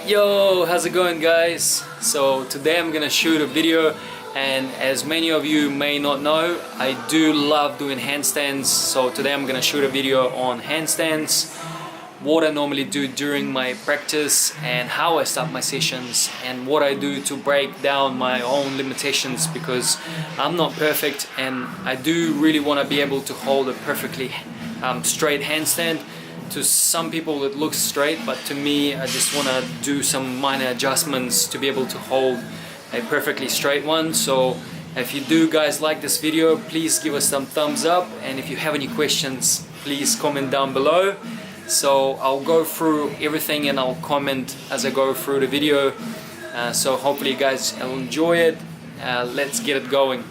Yo, how's it going, guys? So today I'm gonna shoot a video, and as many of you may not know, I do love doing handstands. So today I'm gonna shoot a video on handstands, what I normally do during my practice and how I start my sessions, and what I do to break down my own limitations, because I'm not perfect and I do really want to be able to hold a perfectly straight handstand. To some people it looks straight, but to me I just want to do some minor adjustments to be able to hold a perfectly straight one. So if you do guys like this video, please give us some thumbs up, and if you have any questions, please comment down below. So I'll go through everything and I'll comment as I go through the video. So hopefully you guys will enjoy it. Let's get it going.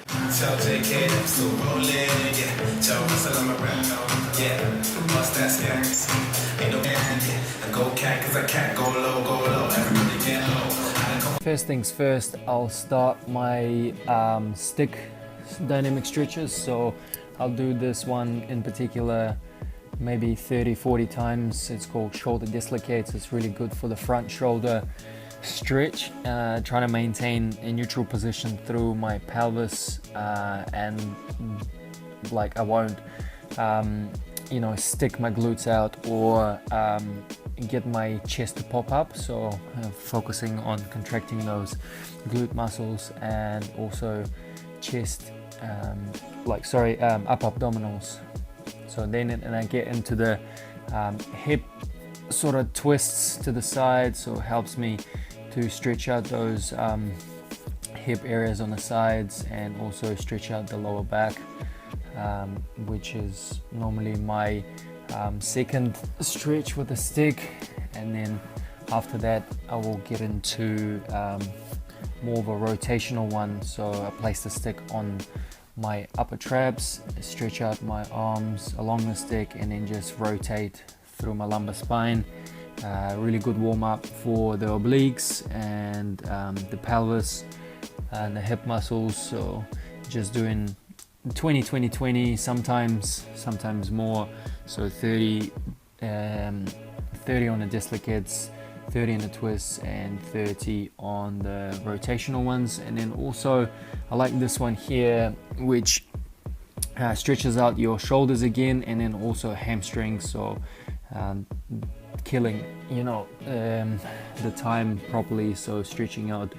Tell JK I'm still rolling, yeah. Tell Russell I'm a rap, yeah. Bust that stacks, ain't no band, yeah. I go cat cause I can't go low, everybody get low. First things first, I'll start my stick dynamic stretches. So I'll do this one in particular maybe 30-40 times. It's called shoulder dislocates. It's really good for the front shoulder stretch, trying to maintain a neutral position through my pelvis, and like I won't stick my glutes out or get my chest to pop up. So focusing on contracting those glute muscles and also chest upper abdominals. So then and I get into the hip sort of twists to the side, so it helps me to stretch out those hip areas on the sides, and also stretch out the lower back, which is normally my second stretch with the stick. And then after that I will get into more of a rotational one. So I place the stick on my upper traps, stretch out my arms along the stick, and then just rotate through my lumbar spine. Really good warm up for the obliques and the pelvis and the hip muscles. So just doing 20-20-20, sometimes more. So 30 on the dislocates, 30 on the twists, and 30 on the rotational ones. And then also I like this one here, which stretches out your shoulders again, and then also hamstrings. So killing the time properly, so stretching out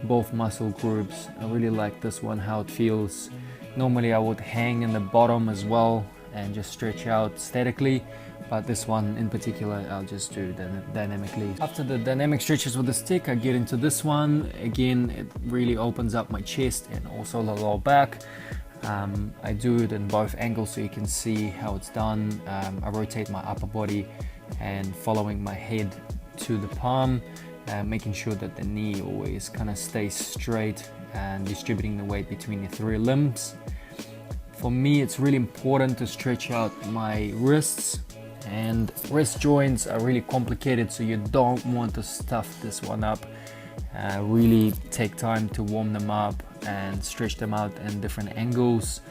both muscle groups. I really like this one, how it feels. Normally I would hang in the bottom as well and just stretch out statically, but this one in particular I'll just do dynamically. After the dynamic stretches with the stick, I get into this one. Again, it really opens up my chest and also the lower back. I do it in both angles so you can see how it's done. I rotate my upper body and following my head to the palm, making sure that the knee always kind of stays straight and distributing the weight between the three limbs. For me, it's really important to stretch out my wrists, and wrist joints are really complicated, so you don't want to stuff this one up. Really take time to warm them up and stretch them out in different angles.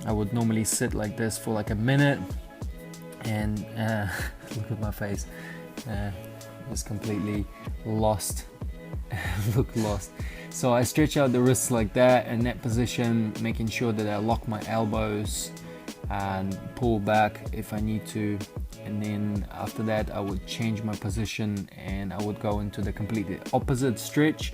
I would normally sit like this for like a minute, and look at my face, just completely lost. Look lost. So I stretch out the wrists like that in that position, making sure that I lock my elbows and pull back if I need to. And then after that I would change my position and I would go into the completely opposite stretch,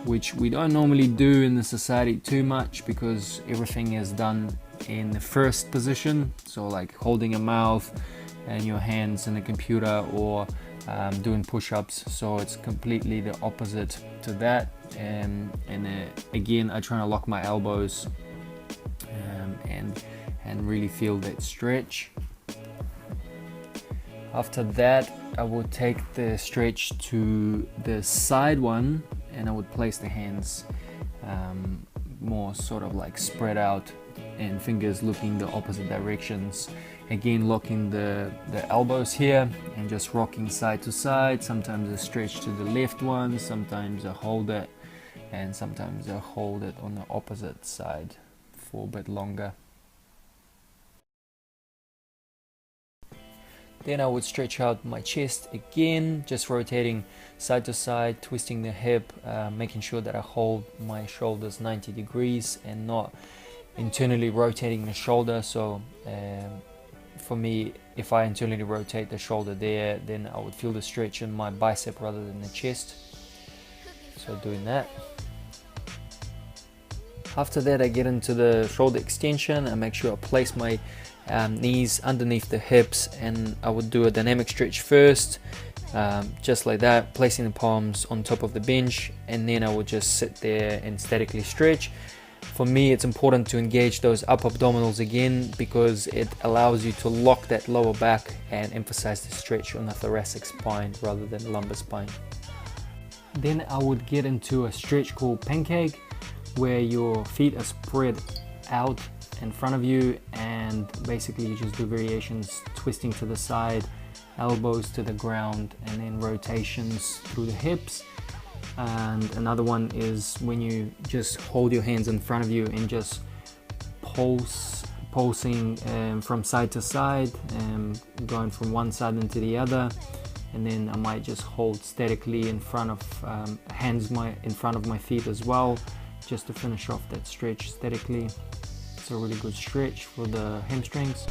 which we don't normally do in the society too much because everything is done in the first position. So like holding a mouth and your hands in the computer, or doing push-ups. So it's completely the opposite to that. And again, I try to lock my elbows and really feel that stretch. After that, I would take the stretch to the side one, and I would place the hands more sort of like spread out and fingers looking the opposite directions. Again, locking the elbows here and just rocking side to side. Sometimes I stretch to the left one, sometimes I hold it, and sometimes I hold it on the opposite side for a bit longer. Then I would stretch out my chest again, just rotating side to side, twisting the hip, making sure that I hold my shoulders 90 degrees and not internally rotating the shoulder. So for me, if I internally rotate the shoulder there, then I would feel the stretch in my bicep rather than the chest. So doing that. After that, I get into the shoulder extension and make sure I place my knees underneath the hips, and I would do a dynamic stretch first, just like that, placing the palms on top of the bench, and then I would just sit there and statically stretch. For me, it's important to engage those upper abdominals again because it allows you to lock that lower back and emphasize the stretch on the thoracic spine rather than lumbar spine. Then I would get into a stretch called pancake, where your feet are spread out in front of you, and basically you just do variations, twisting to the side, elbows to the ground, and then rotations through the hips. And another one is when you just hold your hands in front of you and just pulsing from side to side, going from one side into the other. And then I might just hold statically in front of hands in front of my feet as well, just to finish off that stretch statically. It's a really good stretch for the hamstrings.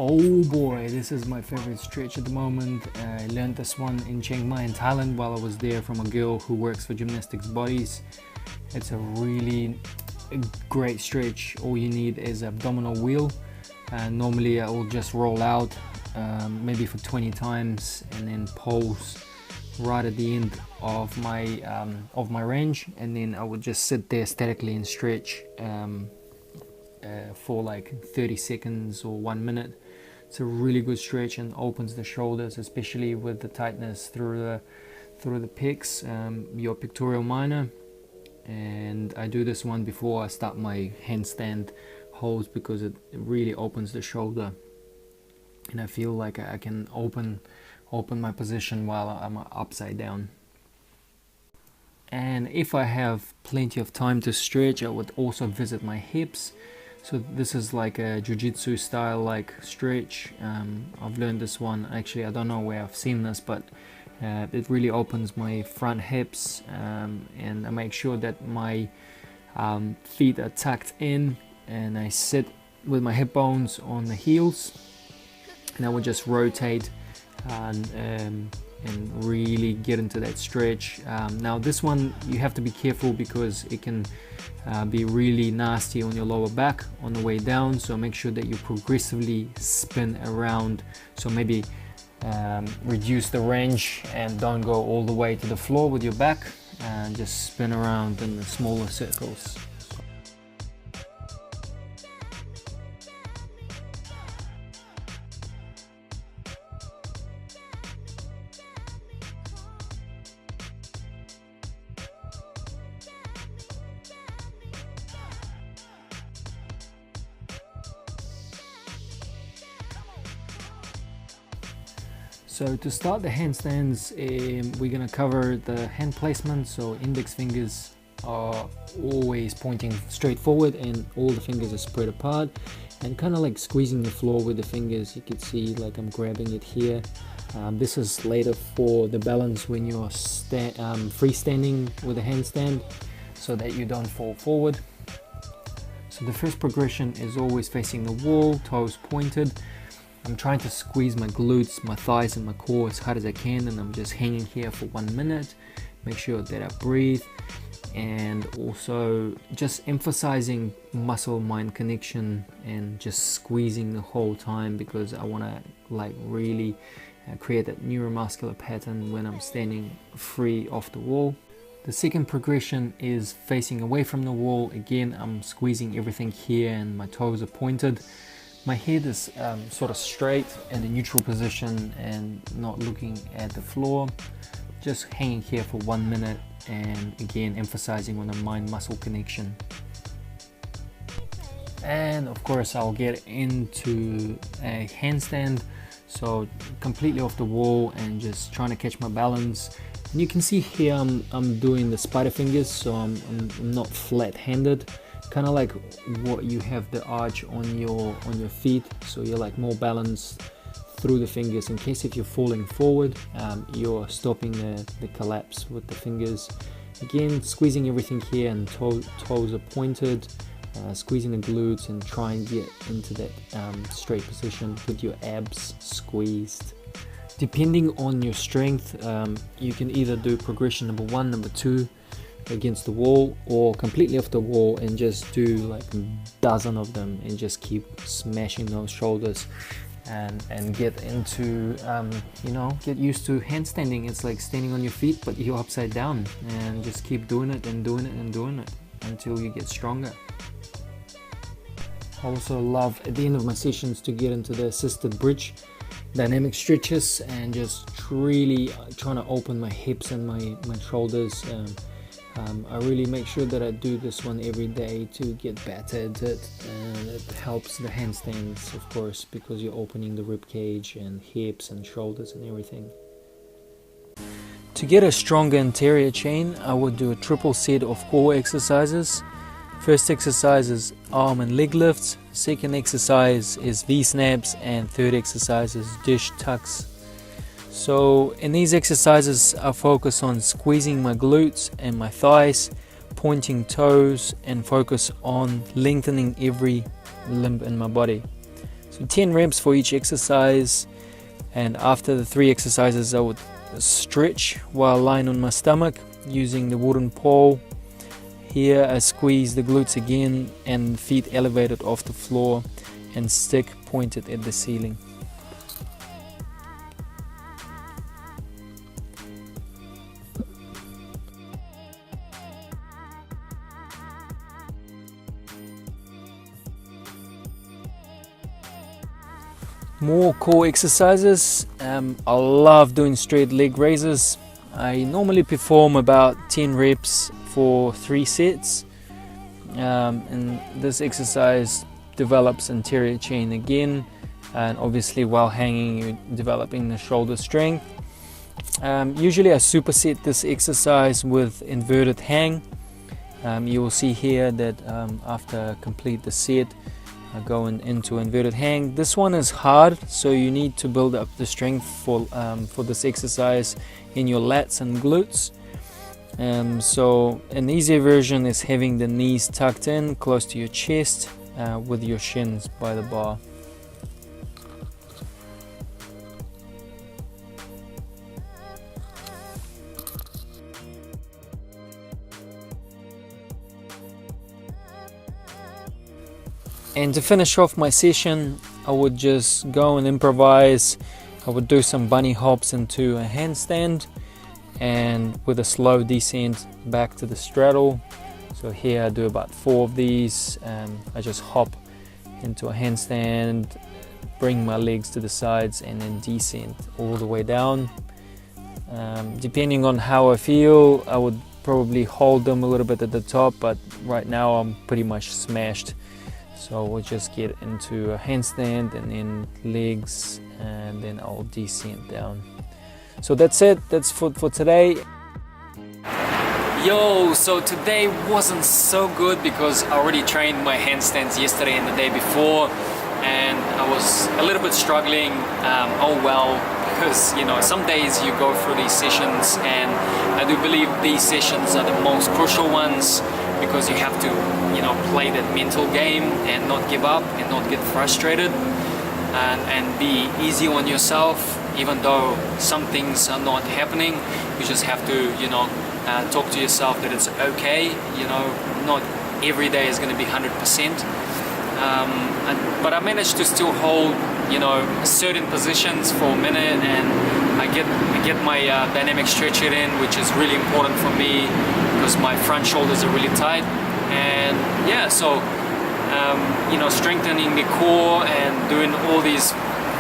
Oh boy, this is my favorite stretch at the moment. I learned this one in Chiang Mai in Thailand while I was there from a girl who works for Gymnastics Bodies. It's a really great stretch. All you need is abdominal wheel. Normally I will just roll out maybe for 20 times and then pulse right at the end of my range, and then I would just sit there statically and stretch for like 30 seconds or 1 minute. It's a really good stretch and opens the shoulders, especially with the tightness through the pecs, your pectoral minor. And I do this one before I start my handstand holds because it really opens the shoulder, and I feel like I can open my position while I'm upside down. And if I have plenty of time to stretch, I would also visit my hips. So this is like a jiu-jitsu style like stretch. I've learned this one, actually I don't know where I've seen this, but it really opens my front hips, and I make sure that my feet are tucked in, and I sit with my hip bones on the heels, and I would just rotate and really get into that stretch. Now this one you have to be careful because it can be really nasty on your lower back on the way down, so make sure that you progressively spin around. So maybe reduce the range and don't go all the way to the floor with your back, and just spin around in the smaller circles. So to start the handstands, we're going to cover the hand placement. So index fingers are always pointing straight forward and all the fingers are spread apart, and kind of like squeezing the floor with the fingers. You can see like I'm grabbing it here. This is later for the balance when you're freestanding with a handstand, so that you don't fall forward. So the first progression is always facing the wall, toes pointed. I'm trying to squeeze my glutes, my thighs and my core as hard as I can, and I'm just hanging here for 1 minute. Make sure that I breathe, and also just emphasizing muscle-mind connection and just squeezing the whole time, because I want to like really create that neuromuscular pattern when I'm standing free off the wall. The second progression is facing away from the wall. Again, I'm squeezing everything here and my toes are pointed. My head is sort of straight in the neutral position and not looking at the floor. Just hanging here for 1 minute, and again emphasizing on the mind-muscle connection. And of course I'll get into a handstand, so completely off the wall and just trying to catch my balance. And you can see here I'm doing the spider fingers, so I'm not flat-handed, kind of like what you have the arch on your feet, so you're like more balanced through the fingers, in case if you're falling forward, you're stopping the collapse with the fingers. Again, squeezing everything here, and toes are pointed, squeezing the glutes and try and get into that straight position with your abs squeezed. Depending on your strength, you can either do progression number 1, number 2 against the wall, or completely off the wall and just do like a dozen of them and just keep smashing those shoulders and get into get used to handstanding. It's like standing on your feet but you're upside down, and just keep doing it and doing it and doing it until you get stronger. I also love at the end of my sessions to get into the assisted bridge dynamic stretches and just really trying to open my hips and my shoulders. I really make sure that I do this one every day to get better at it, and it helps the handstands, of course, because you're opening the rib cage and hips and shoulders and everything. To get a stronger anterior chain, I would do a triple set of core exercises. First exercise is arm and leg lifts, second exercise is V-snaps, and third exercise is dish tucks. So in these exercises I focus on squeezing my glutes and my thighs, pointing toes, and focus on lengthening every limb in my body. So 10 reps for each exercise, and after the 3 exercises I would stretch while lying on my stomach using the wooden pole. Here I squeeze the glutes again and feet elevated off the floor and stick pointed at the ceiling. More core exercises. I love doing straight leg raises. I normally perform about 10 reps for 3 sets, and this exercise develops anterior chain again, and obviously while hanging you're developing the shoulder strength. Usually I superset this exercise with inverted hang. You will see here that after I complete the set I go into inverted hang. This one is hard, so you need to build up the strength for this exercise in your lats and glutes. So an easier version is having the knees tucked in close to your chest with your shins by the bar. And to finish off my session, I would just go and improvise. I would do some bunny hops into a handstand, and with a slow descent back to the straddle. So here I do about 4 of these, and I just hop into a handstand, bring my legs to the sides, and then descend all the way down. Depending on how I feel, I would probably hold them a little bit at the top, but right now I'm pretty much smashed. So we'll just get into a handstand and then legs, and then I'll descend down. So that's it, that's for today. Yo, so today wasn't so good because I already trained my handstands yesterday and the day before, and I was a little bit struggling. Oh well, because some days you go through these sessions, and I do believe these sessions are the most crucial ones, because you have to play that mental game and not give up and not get frustrated, and be easy on yourself. Even though some things are not happening, you just have to talk to yourself that it's okay. Not every day is going to be 100%, but I managed to still hold certain positions for a minute, and I get my dynamic stretching in, which is really important for me because my front shoulders are really tight. And yeah, so strengthening the core and doing all these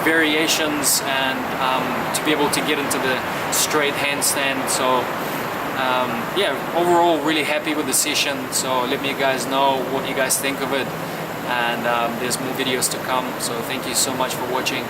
variations, and to be able to get into the straight handstand. So yeah, overall really happy with the session. So let me guys know what you guys think of it, and there's more videos to come. So thank you so much for watching.